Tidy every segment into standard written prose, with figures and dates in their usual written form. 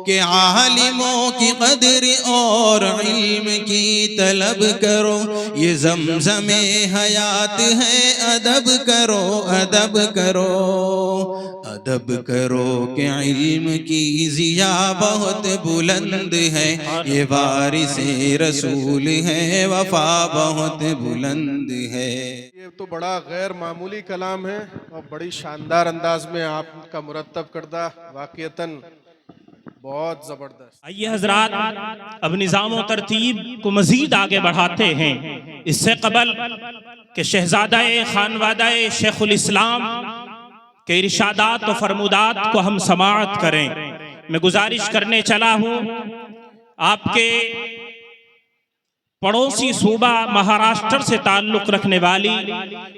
کہ عالموں کی قدر اور علم کی طلب کرو، یہ زمزم حیات ہے، ادب کرو ادب کرو ادب کرو کہ علم کی ضیا بہت بلند ہے، یہ وارث رسول ہے، وفا بہت بلند ہے۔ یہ تو بڑا غیر معمولی کلام ہے اور بڑی شاندار انداز میں آپ کا مرتب کردہ، واقعتاً بہت زبردست۔ آئیے حضرات اب نظام و ترتیب کو مزید آگے بڑھاتے ہیں۔ اس سے قبل کہ شہزادہ خانوادہ شیخ الاسلام کے ارشادات و فرمودات کو ہم سماعت کریں، میں گزارش کرنے چلا ہوں آپ کے پڑوسی صوبہ مہاراشٹر سے تعلق رکھنے والی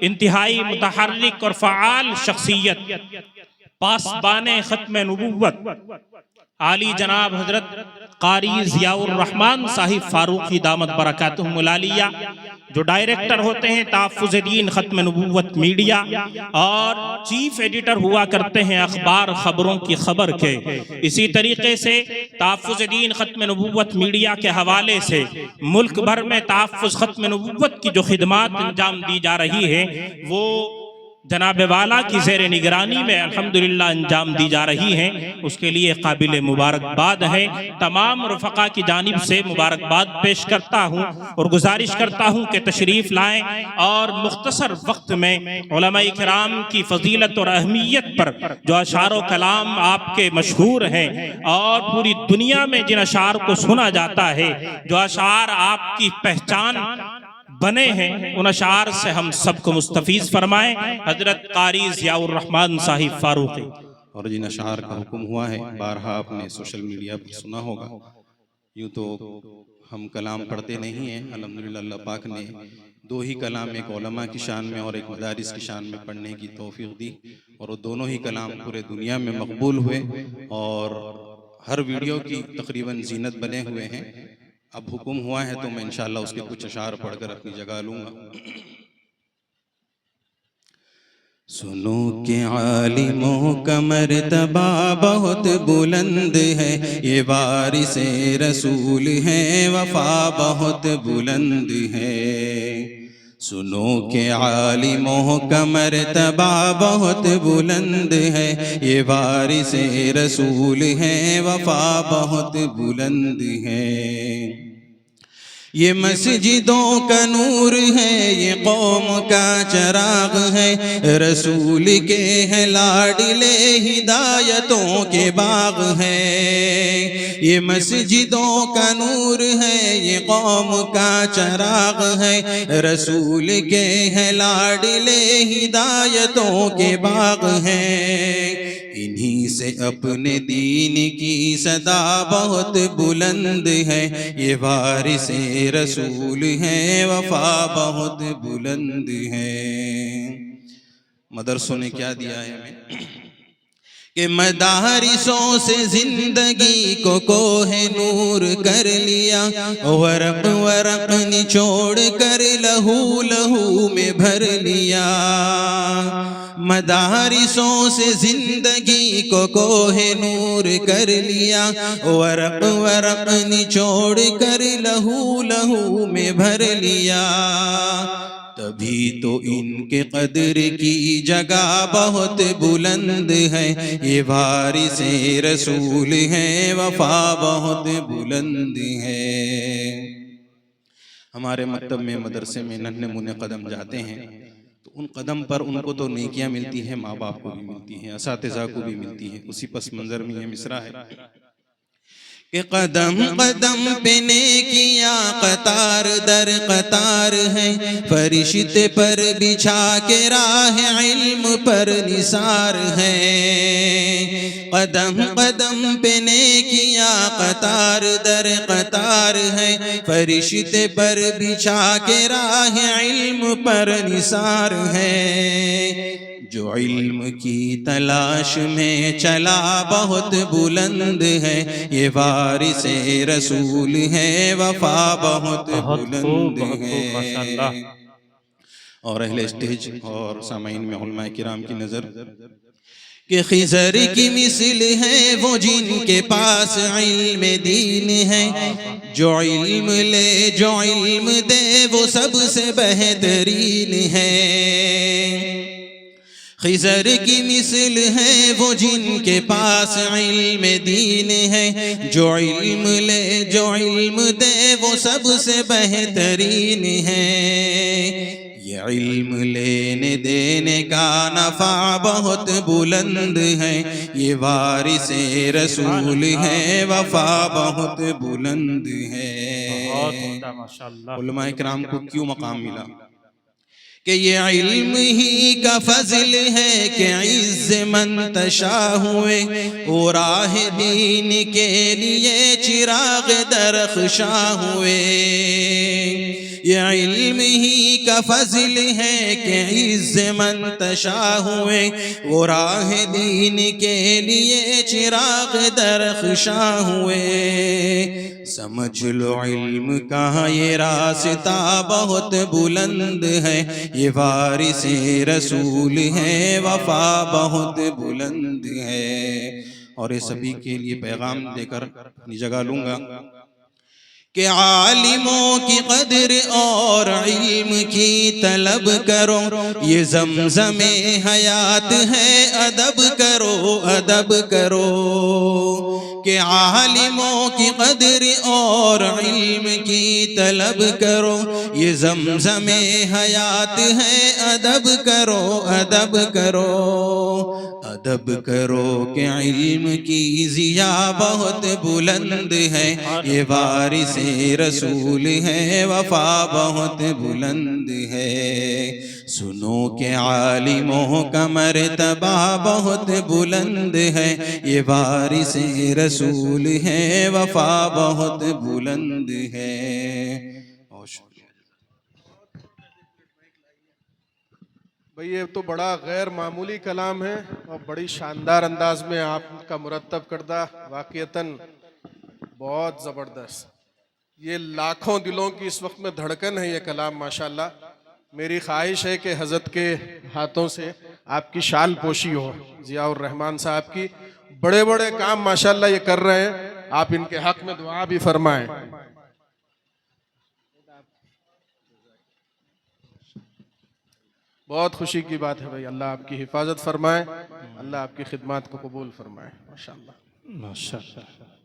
انتہائی متحرک اور فعال شخصیت، پاسبان ختم نبوت عالی جناب حضرت قاری ضیاء الرحمن صاحب فاروقی دامت برکاتہم العالیہ، جو ڈائریکٹر ہوتے ہیں تحفظ دین ختم نبوت میڈیا اور چیف ایڈیٹر ہوا کرتے ہیں اخبار خبروں کی خبر کے۔ اسی طریقے سے تحفظ دین ختم نبوت میڈیا کے حوالے سے ملک بھر میں تحفظ ختم نبوت کی جو خدمات انجام دی جا رہی ہیں وہ جناب والا کی زیر نگرانی میں الحمدللہ انجام دی جا رہی ہیں، اس کے لیے قابل مبارکباد ہے۔ تمام رفقا کی جانب سے مبارکباد پیش کرتا ہوں اور گزارش کرتا ہوں کہ تشریف لائیں اور مختصر وقت میں علماء کرام کی فضیلت اور اہمیت پر جو اشعار و کلام آپ کے مشہور ہیں اور پوری دنیا میں جن اشعار کو سنا جاتا ہے، جو اشعار آپ کی پہچان بنے ہیں، ان اشعار سے ہم سب کو مستفیض فرمائیں۔ حضرت قاری ضیاء الرحمن صاحب فاروقی۔ اور جن اشعار کا حکم ہوا ہے بارہا آپ نے سوشل میڈیا پر سنا ہوگا، یوں تو ہم کلام پڑھتے نہیں ہیں، الحمدللہ اللہ پاک نے دو ہی کلام، ایک علماء کی شان میں اور ایک مدارس کی شان میں پڑھنے کی توفیق دی، اور وہ دونوں ہی کلام پورے دنیا میں مقبول ہوئے اور ہر ویڈیو کی تقریباً زینت بنے ہوئے ہیں۔ اب حکم ہوا ہے تو میں انشاءاللہ اس کے کچھ اشعار پڑھ کر اپنی جگہ لوں گا۔ سنو کہ عالموں کا مرتبہ بہت بلند ہے، یہ وارث رسول ہے، وفا بہت بلند ہے۔ سنو کہ عالموں کا مرتبہ بہت بلند ہے، یہ وارث رسول ہے، وفا بہت بلند ہے۔ یہ مسجدوں کا نور ہے، یہ قوم کا چراغ ہے، رسول کے ہیں لاڈلے، ہدایتوں کے باغ ہے۔ یہ مسجدوں کا نور ہے، یہ قوم کا چراغ ہے، رسول کے ہیں لاڈلے، ہدایتوں کے باغ ہے۔ انہی سے اپنے دین کی صدا بہت بلند ہے، یہ وارث رسول ہے، وفا بہت بلند ہے۔ مدرسوں نے کیا دیا ہے ہمیں کہ مدارسوں سے زندگی کو کوہ نور کر لیا، ورق ورق نچوڑ کر لہو لہو میں بھر لیا۔ مدارسوں سے زندگی کو کوہ نور کر لیا، ورق ورق نچوڑ کر لہو لہو میں بھر لیا۔ تبھی تو ان کے قدر کی جگہ بہت بلند ہے، یہ وارث رسول ہے، وفا بہت بلند ہے۔ ہمارے مکتب میں مدرسے میں ننھے منھے قدم جاتے ہیں تو ان قدم پر ان کو تو نیکیاں ملتی ہیں، ماں باپ کو بھی ملتی ہیں، اساتذہ کو بھی ملتی ہیں۔ اسی پس منظر میں یہ مصرع ہے کہ قدم قدم پہ نیکیاں قطار در قطار ہیں، فرشتے پر بچھا کے راہ علم پر نثار ہیں۔ قدم قدم پہ نیکیاں قطار در قطار ہیں، فرشتے پر بچھا کے راہ علم پر نثار ہیں۔ جو علم کی تلاش میں چلا بہت بلند ہے، یہ وارث رسول ہے، وفا بہت بلند ہے۔ اور اہل اسٹیج اور سامعین میں علماء کرام کی نظر کہ خضر کی مثل ہے وہ جن کے پاس علم دین ہے، جو علم لے جو علم دے وہ سب سے بہترین ہے۔ خضر کی مثل ہے وہ جن کے پاس علم دین ہے، جو علم لے جو علم دے وہ سب سے بہترین ہے۔ یہ علم لینے دینے کا نفع بہت بلند ہے، یہ وارث رسول ہے، وفا بہت بلند ہے۔ بہت عمدہ ماشاءاللہ۔ علماء کرام کو کیوں مقام ملا؟ کہ یہ علم ہی کا فضل ہے کہ عز منتشا ہوئے، اور راہ دین کے لیے چراغ درخشاں ہوئے۔ یہ علم ہی کا فضل ہے کہ عز منتشا ہوئے، وہ راہ دین کے لیے چراغ درخشاں ہوئے۔ سمجھ لو علم کا یہ راستہ بہت بلند ہے، یہ وارث رسول ہے، وفا بہت بلند ہے۔ اور یہ سبھی کے لیے پیغام دے کر اپنی جگہ لوں گا کہ عالموں کی قدر اور علم کی طلب کرو، یہ زمزم حیات ہے، ادب کرو ادب کرو۔ کہ عالموں کی قدر اور علم کی طلب کرو، یہ زمزم حیات ہے، ادب کرو ادب کرو۔ ادب کرو کہ علم کی ضیا بہت بلند ہے، یہ وارث رسول ہے، وفا بہت بلند ہے۔ سنو کہ عالموں کا مرتبہ بہت بلند ہے، یہ وارث رسول ہے، وفا بہت بلند ہے۔ بھئی یہ تو بڑا غیر معمولی کلام ہے اور بڑی شاندار انداز میں آپ کا مرتب کردہ، واقعتاً بہت زبردست۔ یہ لاکھوں دلوں کی اس وقت میں دھڑکن ہے یہ کلام ماشاءاللہ۔ میری خواہش ہے کہ حضرت کے ہاتھوں سے آپ کی شال پوشی ہو، ضیاء الرحمن صاحب کی۔ بڑے بڑے کام ماشاءاللہ یہ کر رہے ہیں، آپ ان کے حق میں دعا بھی فرمائیں۔ بہت خوشی کی بات ہے بھائی، اللہ آپ کی حفاظت فرمائے، اللہ آپ کی خدمات کو قبول فرمائے، ماشاءاللہ۔ ماشاءاللہ۔